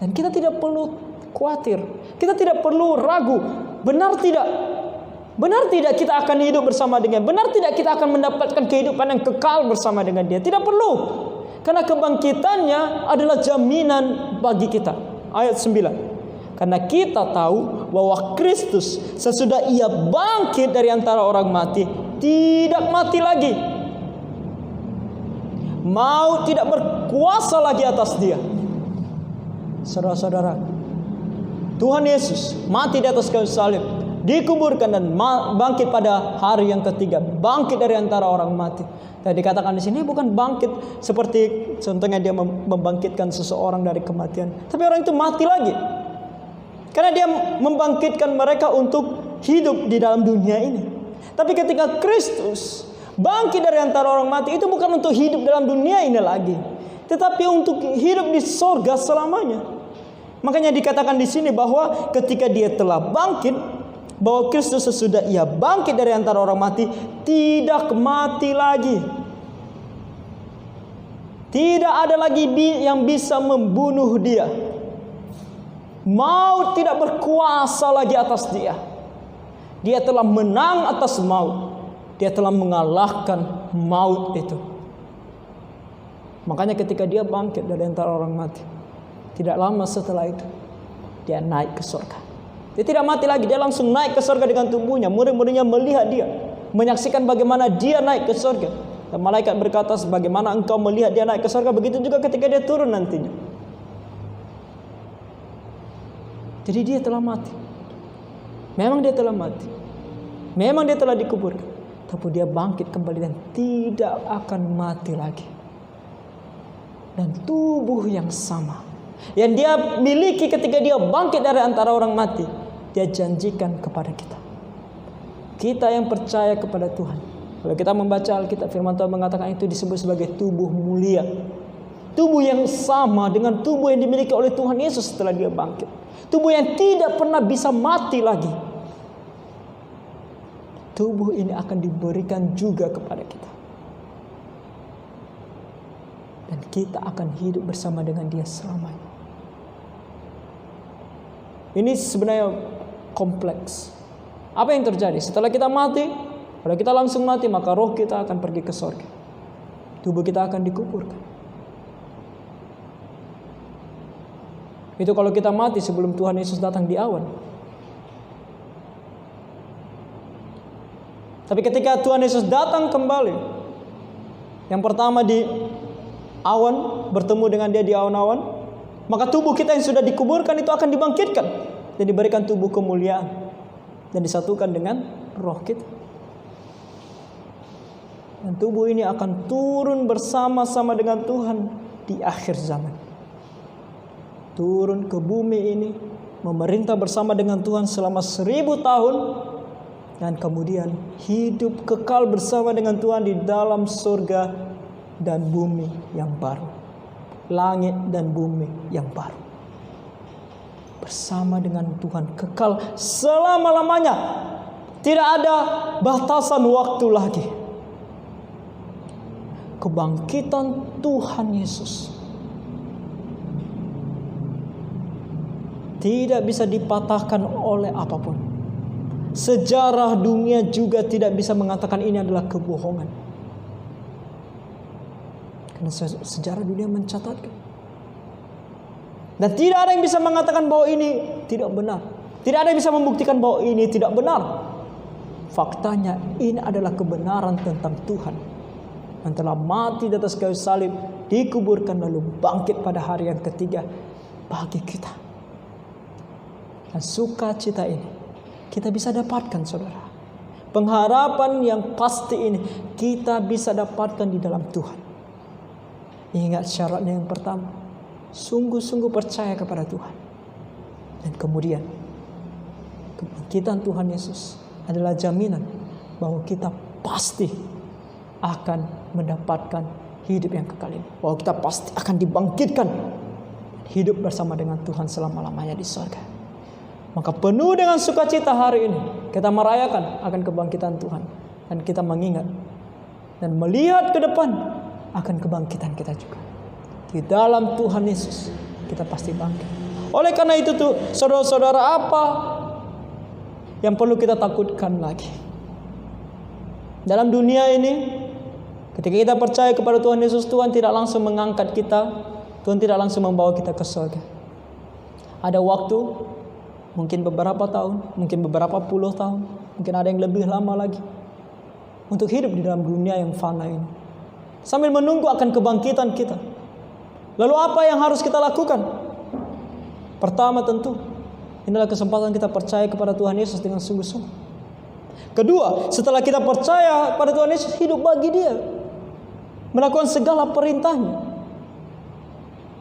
Dan kita tidak perlu khawatir, kita tidak perlu ragu. Benar tidak? Benar tidak kita akan hidup bersama dengan? Benar tidak kita akan mendapatkan kehidupan yang kekal bersama dengan Dia? Tidak perlu, karena kebangkitannya adalah jaminan bagi kita. Ayat 9. Karena kita tahu bahwa Kristus sesudah Ia bangkit dari antara orang mati, tidak mati lagi. Maut tidak berkuasa lagi atas Dia. Saudara-saudara, Tuhan Yesus mati di atas kayu salib, dikuburkan dan bangkit pada hari yang ketiga, bangkit dari antara orang mati. Dan dikatakan di sini bukan bangkit seperti contohnya Dia membangkitkan seseorang dari kematian, tapi orang itu mati lagi. Karena dia membangkitkan mereka untuk hidup di dalam dunia ini. Tapi ketika Kristus bangkit dari antara orang mati, itu bukan untuk hidup dalam dunia ini lagi, tetapi untuk hidup di sorga selamanya. Makanya dikatakan di sini bahwa ketika dia telah bangkit, bahwa Kristus sesudah ia bangkit dari antara orang mati, tidak mati lagi. Tidak ada lagi yang bisa membunuh dia. Maut tidak berkuasa lagi atas dia. Dia telah menang atas maut. Dia telah mengalahkan maut itu. Makanya ketika dia bangkit dari antara orang mati, tidak lama setelah itu dia naik ke surga. Dia tidak mati lagi, dia langsung naik ke surga dengan tubuhnya. Murid-muridnya melihat dia, menyaksikan bagaimana dia naik ke surga. Dan malaikat berkata, sebagaimana engkau melihat dia naik ke surga, begitu juga ketika dia turun nantinya. Jadi dia telah mati. Memang dia telah mati. Memang dia telah dikuburkan. Tapi dia bangkit kembali dan tidak akan mati lagi. Dan tubuh yang sama yang dia miliki ketika dia bangkit dari antara orang mati, dia janjikan kepada kita. Kita yang percaya kepada Tuhan. Kalau kita membaca Alkitab, firman Tuhan mengatakan itu disebut sebagai tubuh mulia. Tubuh yang sama dengan tubuh yang dimiliki oleh Tuhan Yesus setelah dia bangkit. Tubuh yang tidak pernah bisa mati lagi. Tubuh ini akan diberikan juga kepada kita. Dan kita akan hidup bersama dengan dia selamanya. Ini sebenarnya kompleks. Apa yang terjadi? Setelah kita mati, kalau kita langsung mati, maka roh kita akan pergi ke surga. Tubuh kita akan dikuburkan. Itu kalau kita mati sebelum Tuhan Yesus datang di awan. Tapi ketika Tuhan Yesus datang kembali, yang pertama di awan, bertemu dengan dia di awan-awan, maka tubuh kita yang sudah dikuburkan itu akan dibangkitkan dan diberikan tubuh kemuliaan dan disatukan dengan roh kita. Dan tubuh ini akan turun bersama-sama dengan Tuhan di akhir zaman. Turun ke bumi ini, memerintah bersama dengan Tuhan selama 1000 tahun, dan kemudian hidup kekal bersama dengan Tuhan di dalam surga dan bumi yang baru. Langit dan bumi yang baru. Bersama dengan Tuhan kekal selama-lamanya. Tidak ada batasan waktu lagi. Kebangkitan Tuhan Yesus tidak bisa dipatahkan oleh apapun. Sejarah dunia juga tidak bisa mengatakan ini adalah kebohongan. Karena sejarah dunia mencatatkan. Dan tidak ada yang bisa mengatakan bahwa ini tidak benar. Tidak ada yang bisa membuktikan bahwa ini tidak benar. Faktanya ini adalah kebenaran tentang Tuhan yang telah mati di atas kayu salib, dikuburkan lalu bangkit pada hari yang ketiga bagi kita. Dan sukacita ini kita bisa dapatkan, saudara. Pengharapan yang pasti ini kita bisa dapatkan di dalam Tuhan. Ingat syaratnya yang pertama, sungguh-sungguh percaya kepada Tuhan. Dan kemudian kebangkitan Tuhan Yesus adalah jaminan bahwa kita pasti akan mendapatkan hidup yang kekal ini. Bahwa kita pasti akan dibangkitkan, hidup bersama dengan Tuhan selama-lamanya di surga. Maka penuh dengan sukacita hari ini kita merayakan akan kebangkitan Tuhan. Dan kita mengingat dan melihat ke depan akan kebangkitan kita juga. Di dalam Tuhan Yesus kita pasti bangkit. Oleh karena itu tuh, saudara-saudara, apa yang perlu kita takutkan lagi? Dalam dunia ini, ketika kita percaya kepada Tuhan Yesus, Tuhan tidak langsung mengangkat kita. Tuhan tidak langsung membawa kita ke surga. Ada waktu, mungkin beberapa tahun, mungkin beberapa puluh tahun, mungkin ada yang lebih lama lagi, untuk hidup di dalam dunia yang fana ini, sambil menunggu akan kebangkitan kita. Lalu apa yang harus kita lakukan? Pertama tentu, inilah kesempatan kita percaya kepada Tuhan Yesus dengan sungguh-sungguh. Kedua, setelah kita percaya pada Tuhan Yesus, hidup bagi Dia, melakukan segala perintahnya,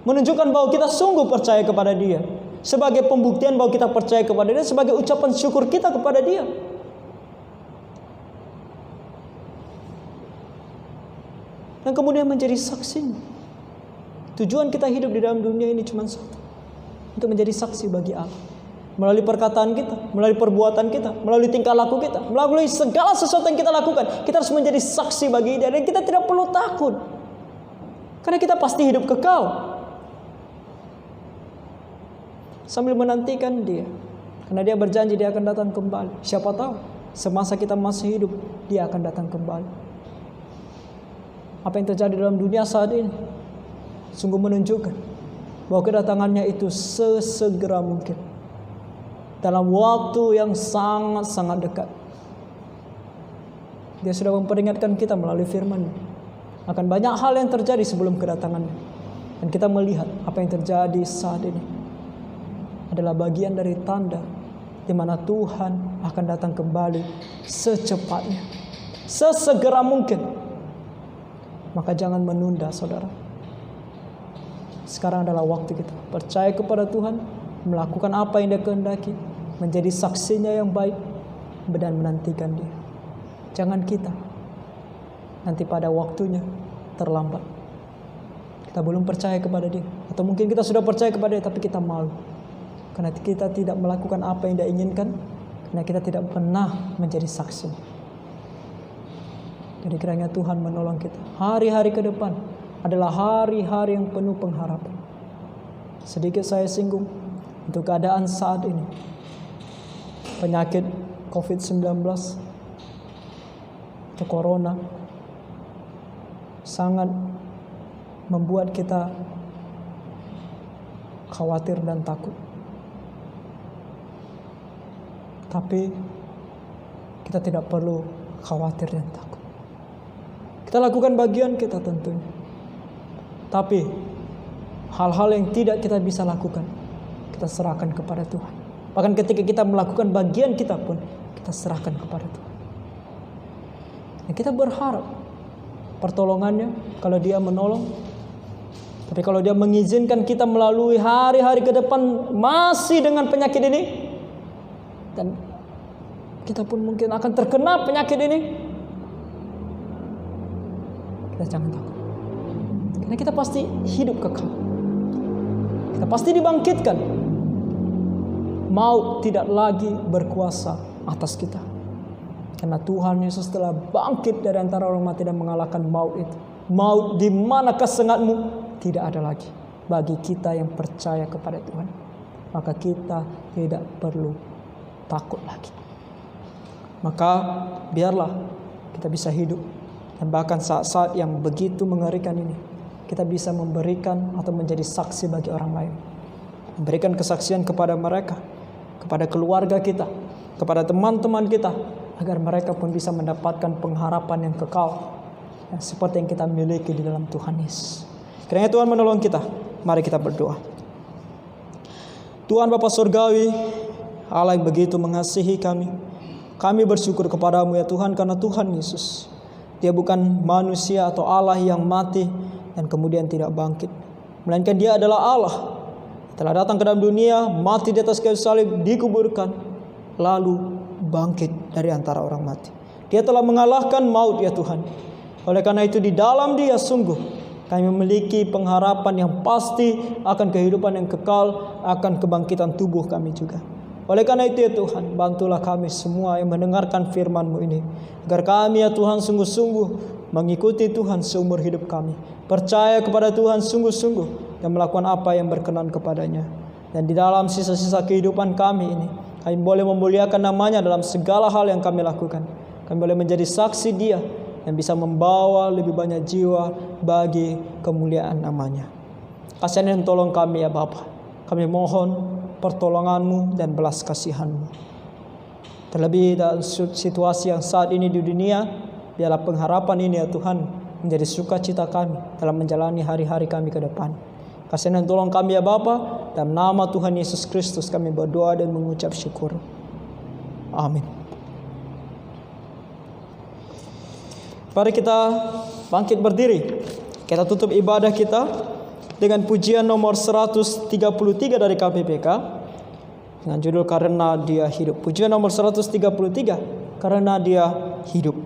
menunjukkan bahwa kita sungguh percaya kepada Dia. sebagai pembuktian bahwa kita percaya kepada Dia, sebagai ucapan syukur kita kepada Dia. Dan kemudian menjadi saksinya. Tujuan kita hidup di dalam dunia ini cuma satu, untuk menjadi saksi bagi Allah. Melalui perkataan kita, melalui perbuatan kita, melalui tingkah laku kita, melalui segala sesuatu yang kita lakukan, kita harus menjadi saksi bagi Dia. Dan kita tidak perlu takut, karena kita pasti hidup kekal sambil menantikan Dia, karena Dia berjanji Dia akan datang kembali. Siapa tahu semasa kita masih hidup, Dia akan datang kembali. Apa yang terjadi dalam dunia saat ini sungguh menunjukkan bahwa kedatangannya itu sesegera mungkin, dalam waktu yang sangat-sangat dekat. Dia sudah memperingatkan kita melalui firman-Nya akan banyak hal yang terjadi sebelum kedatangannya. Dan kita melihat apa yang terjadi saat ini adalah bagian dari tanda di mana Tuhan akan datang kembali secepatnya, sesegera mungkin. Maka jangan menunda, saudara. Sekarang adalah waktu kita percaya kepada Tuhan, melakukan apa yang Dia kehendaki, menjadi saksinya yang baik, dan menantikan Dia. Jangan kita nanti pada waktunya terlambat, kita belum percaya kepada Dia, atau mungkin kita sudah percaya kepada Dia tapi kita malu karena kita tidak melakukan apa yang Dia inginkan, karena kita tidak pernah menjadi saksi. Jadi kiranya Tuhan menolong kita. Hari-hari ke depan adalah hari-hari yang penuh pengharapan. Sedikit saya singgung untuk keadaan saat ini. Penyakit COVID-19 atau Corona sangat membuat kita khawatir dan takut. Tapi kita tidak perlu khawatir dan takut. Kita lakukan bagian kita tentunya. Tapi hal-hal yang tidak kita bisa lakukan, kita serahkan kepada Tuhan. Bahkan ketika kita melakukan bagian kita pun, kita serahkan kepada Tuhan. Dan kita berharap pertolongannya kalau Dia menolong. Tapi kalau Dia mengizinkan kita melalui hari-hari ke depan masih dengan penyakit ini, dan kita pun mungkin akan terkena penyakit ini, kita jangan takut. Karena kita pasti hidup kekal. Kita pasti dibangkitkan. Maut tidak lagi berkuasa atas kita. Karena Tuhan Yesus telah bangkit dari antara orang mati dan mengalahkan maut itu. Maut, di manakah sengatmu? Tidak ada lagi bagi kita yang percaya kepada Tuhan. Maka kita tidak perlu takut lagi. Maka biarlah kita bisa hidup. Dan bahkan saat-saat yang begitu mengerikan ini, kita bisa memberikan atau menjadi saksi bagi orang lain. Memberikan kesaksian kepada mereka, kepada keluarga kita, kepada teman-teman kita, agar mereka pun bisa mendapatkan pengharapan yang kekal, yang seperti yang kita miliki di dalam Tuhan Yesus. Kiranya Tuhan menolong kita. Mari kita berdoa. Tuhan Bapa Surgawi, Allah yang begitu mengasihi kami, kami bersyukur kepadamu ya Tuhan, karena Tuhan Yesus, Dia bukan manusia atau Allah yang mati dan kemudian tidak bangkit, melainkan Dia adalah Allah, telah datang ke dalam dunia, mati di atas kayu salib, dikuburkan, lalu bangkit dari antara orang mati. Dia telah mengalahkan maut ya Tuhan. Oleh karena itu di dalam Dia sungguh kami memiliki pengharapan yang pasti akan kehidupan yang kekal, akan kebangkitan tubuh kami juga. Oleh karena itu ya Tuhan, bantulah kami semua yang mendengarkan firman-Mu ini, agar kami ya Tuhan sungguh-sungguh mengikuti Tuhan seumur hidup kami, percaya kepada Tuhan sungguh-sungguh, dan melakukan apa yang berkenan kepadanya. Dan di dalam sisa-sisa kehidupan kami ini, kami boleh memuliakan nama-Nya dalam segala hal yang kami lakukan. Kami boleh menjadi saksi Dia yang bisa membawa lebih banyak jiwa bagi kemuliaan nama-Nya. Kasihan dan tolong kami ya Bapa. Kami mohon pertolongan-Mu dan belas kasihan-Mu. Terlebih dalam situasi yang saat ini di dunia, biarlah pengharapan ini ya Tuhan menjadi sukacita kami dalam menjalani hari-hari kami ke depan. Kasihan dan tolong kami ya Bapa. Dalam nama Tuhan Yesus Kristus kami berdoa dan mengucap syukur. Amin. Mari kita bangkit berdiri. Kita tutup ibadah kita dengan pujian nomor 133 dari KPPK dengan judul Karena Dia Hidup. Pujian nomor 133, Karena Dia Hidup.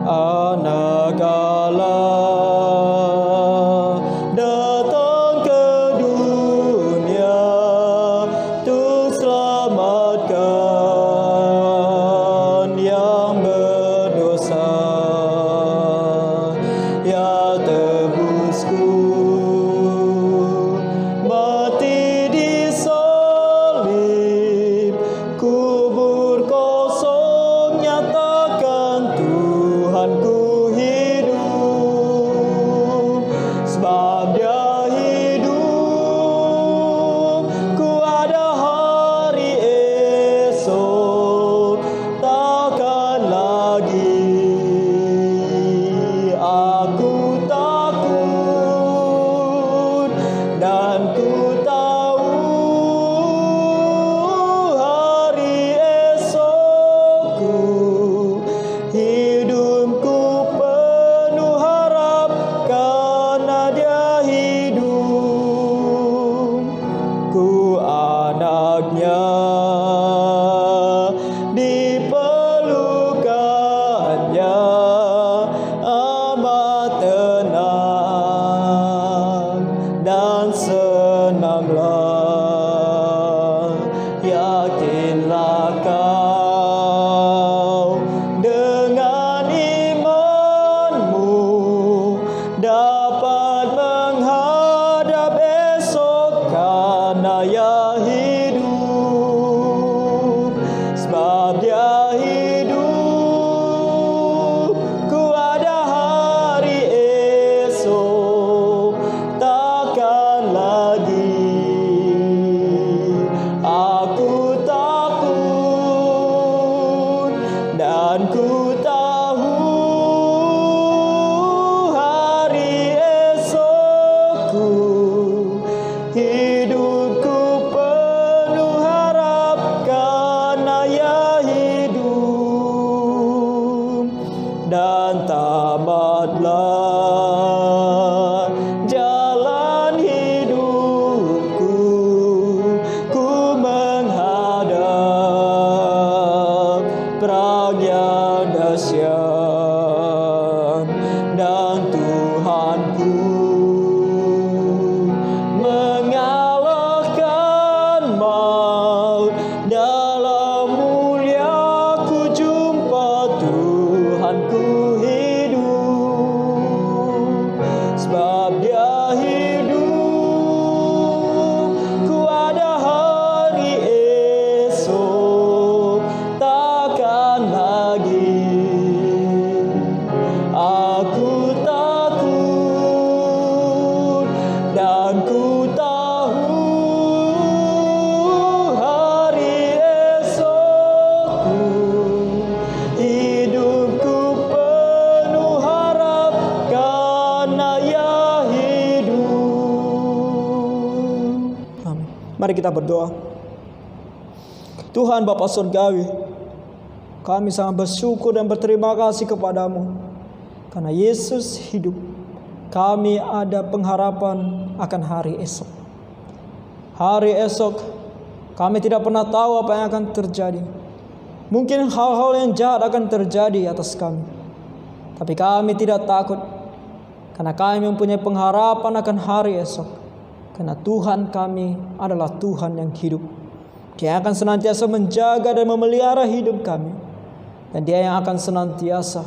Anak Allah datang ke dunia untuk selamatkan yang berdosa. Ya tebusku mati di salib, kubur kosong nyatakan Tuhanku hidup. Sebab Dia hidup, ku ada hari esok, takkan lagi aku takut, dan ku tahu hari esokku. Hidupku penuh harap karena Dia hidup. Ku anaknya, dipelukannya amat tenang dan senanglah. Yakinlah kau dengan imanmu dapat menghadap esok karena Ia hidup. Sebab Dia hidup, ku ada hari esok, takkan lagi aku takut, dan ku tahu hari esokku. Hidupku penuh harap karena Ia hidup. Dan tamatlah jalan hidupku, ku menghadap perang yang dahsyat, dan Tuhanku mengalahkan maut. Dalam mulia ku jumpa Tuhanku hidup. Sebab Dia hidup, ku ada hari esok, takkan lagi aku takut, dan ku tahu hari esokku. Hidupku penuh harap karena Ia hidup. Amin. Mari kita berdoa. Tuhan Bapa Surgawi, kami sangat bersyukur dan berterima kasih kepadamu karena Yesus hidup. Kami ada pengharapan akan hari esok. Hari esok kami tidak pernah tahu apa yang akan terjadi. Mungkin hal-hal yang jahat akan terjadi atas kami, tapi kami tidak takut karena kami mempunyai pengharapan akan hari esok. Karena Tuhan kami adalah Tuhan yang hidup. Dia akan senantiasa menjaga dan memelihara hidup kami. Dan Dia yang akan senantiasa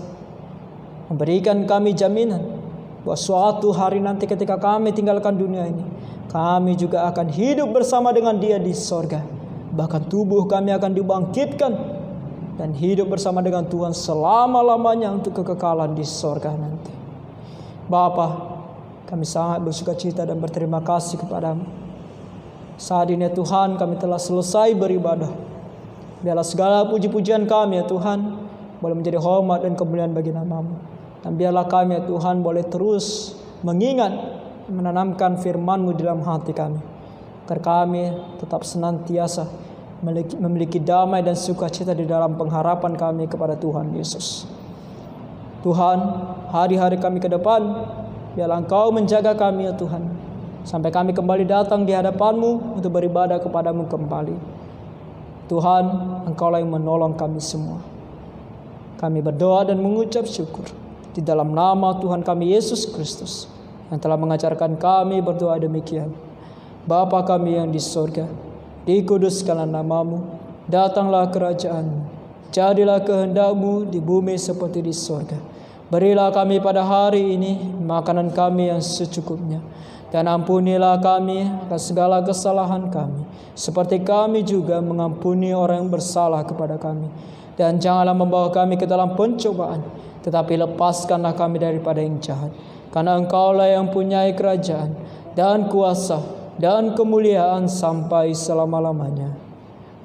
memberikan kami jaminan bahwa suatu hari nanti ketika kami tinggalkan dunia ini, kami juga akan hidup bersama dengan Dia di sorga. Bahkan tubuh kami akan dibangkitkan dan hidup bersama dengan Tuhan selama-lamanya untuk kekekalan di sorga nanti. Bapa, kami sangat bersuka cita dan berterima kasih kepadamu. Saat ini ya Tuhan, kami telah selesai beribadah. Biarlah segala puji-pujian kami ya Tuhan boleh menjadi hormat dan kemuliaan bagi nama-Mu. Dan biarlah kami ya Tuhan boleh terus mengingat, menanamkan firman-Mu di dalam hati kami, agar kami tetap senantiasa memiliki damai dan sukacita di dalam pengharapan kami kepada Tuhan Yesus. Tuhan, hari-hari kami ke depan, biarlah Engkau menjaga kami ya Tuhan, sampai kami kembali datang di hadapan-Mu untuk beribadah kepada-Mu kembali. Tuhan, Engkaulah yang menolong kami semua. Kami berdoa dan mengucap syukur di dalam nama Tuhan kami Yesus Kristus, yang telah mengajarkan kami berdoa demikian. Bapa kami yang di sorga, dikuduskanlah nama-Mu, datanglah kerajaan-Mu, jadilah kehendak-Mu di bumi seperti di sorga. Berilah kami pada hari ini makanan kami yang secukupnya, dan ampunilah kami atas segala kesalahan kami, seperti kami juga mengampuni orang yang bersalah kepada kami. Dan janganlah membawa kami ke dalam pencobaan, tetapi lepaskanlah kami daripada yang jahat. Karena Engkaulah yang punyai kerajaan dan kuasa dan kemuliaan sampai selama-lamanya.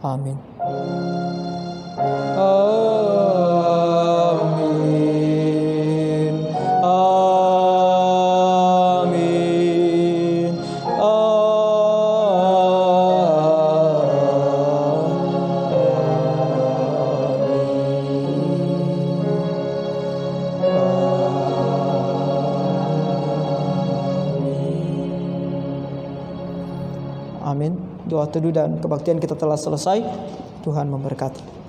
Amin. Amin. Amin. Amin. Doa teduh dan kebaktian kita telah selesai. Tuhan memberkati.